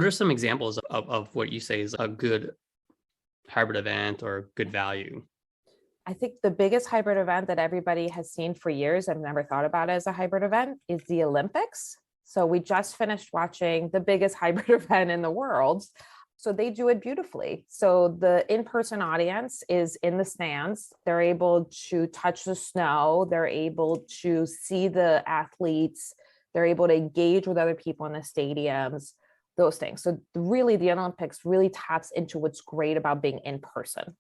What are some examples of what you say is a good hybrid event or good value? I think the biggest hybrid event that everybody has seen for years, I've never thought about it as a hybrid event, is the Olympics. So we just finished watching the biggest hybrid event in the world. So they do it beautifully. So the in-person audience is in the stands. They're able to touch the snow. They're able to see the athletes. They're able to engage with other people in the stadiums, those things. So really the Olympics really taps into what's great about being in person.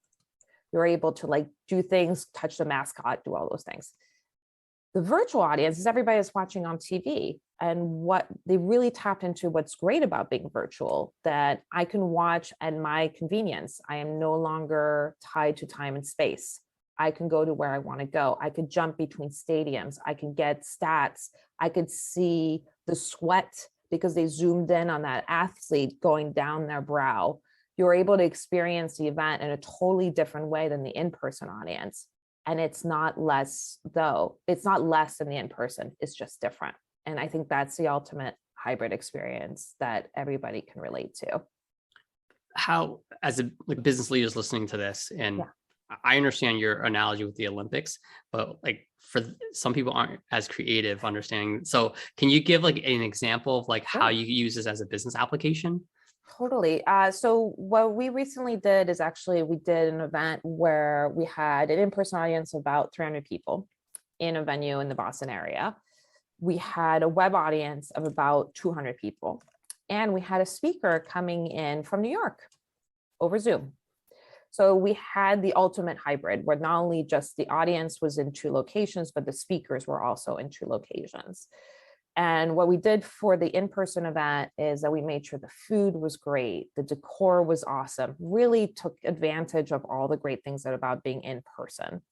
You're able to like do things, touch the mascot, do all those things. The virtual audience is everybody that's watching on TV. And what they really tapped into what's great about being virtual, that I can watch at my convenience. I am no longer tied to time and space. I can go to where I want to go. I could jump between stadiums. I can get stats. I could see the sweat because they zoomed in on that athlete going down their brow. You're able to experience the event in a totally different way than the in-person audience. And it's not less though. It's not less than the in-person. It's just different. And I think that's the ultimate hybrid experience that everybody can relate to. How, as a like business leaders listening to this, and Yeah. I understand your analogy with the Olympics, but like for some people aren't as creative understanding. So can you give like an example of like how Sure. you use this as a business application? Totally. So what we recently did is actually we did an event where we had an in-person audience of about 300 people in a venue in the Boston area. We had a web audience of about 200 people, and we had a speaker coming in from New York over Zoom. So we had the ultimate hybrid where not only just the audience was in two locations, but the speakers were also in two locations. And what we did for the in-person event is that we made sure the food was great, the decor was awesome, really took advantage of all the great things that about being in person.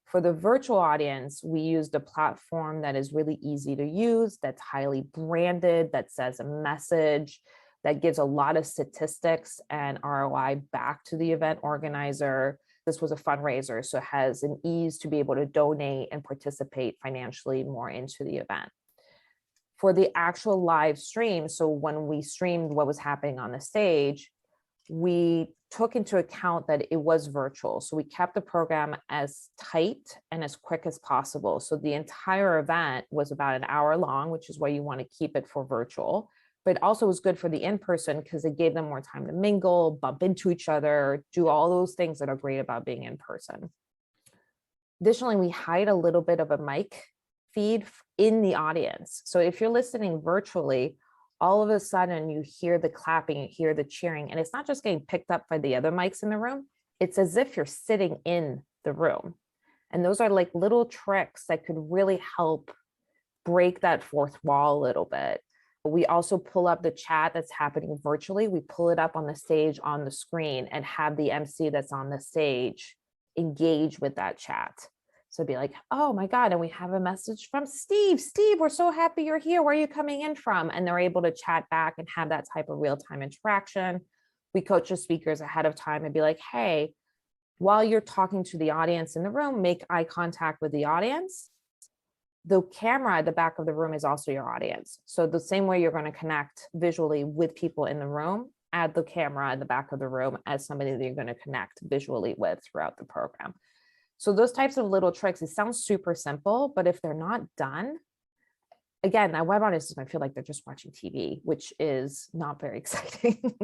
For the virtual audience, we used a platform that is really easy to use, that's highly branded, that says a message, that gives a lot of statistics and ROI back to the event organizer. This was a fundraiser, so it has an ease to be able to donate and participate financially more into the event. For the actual live stream, so when we streamed what was happening on the stage, we took into account that it was virtual. So we kept the program as tight and as quick as possible. So the entire event was about an hour long, which is why you want to keep it for virtual. But it also was good for the in-person because it gave them more time to mingle, bump into each other, do all those things that are great about being in person. Additionally, we hide a little bit of a mic feed in the audience. So if you're listening virtually, all of a sudden you hear the clapping, you hear the cheering, and it's not just getting picked up by the other mics in the room. It's as if you're sitting in the room. And those are like little tricks that could really help break that fourth wall a little bit. We also pull up the chat that's happening virtually. We pull it up on the stage on the screen and have the MC that's on the stage engage with that chat. So it'd be like, oh my God, and we have a message from Steve. Steve, we're so happy you're here. Where are you coming in from? And they're able to chat back and have that type of real-time interaction. We coach the speakers ahead of time and be like, hey, while you're talking to the audience in the room, make eye contact with the audience. The camera at the back of the room is also your audience. So the same way you're going to connect visually with people in the room, add the camera at the back of the room as somebody that you're going to connect visually with throughout the program. So those types of little tricks, it sounds super simple, but if they're not done, again, that web audience is going to feel like they're just watching TV, which is not very exciting.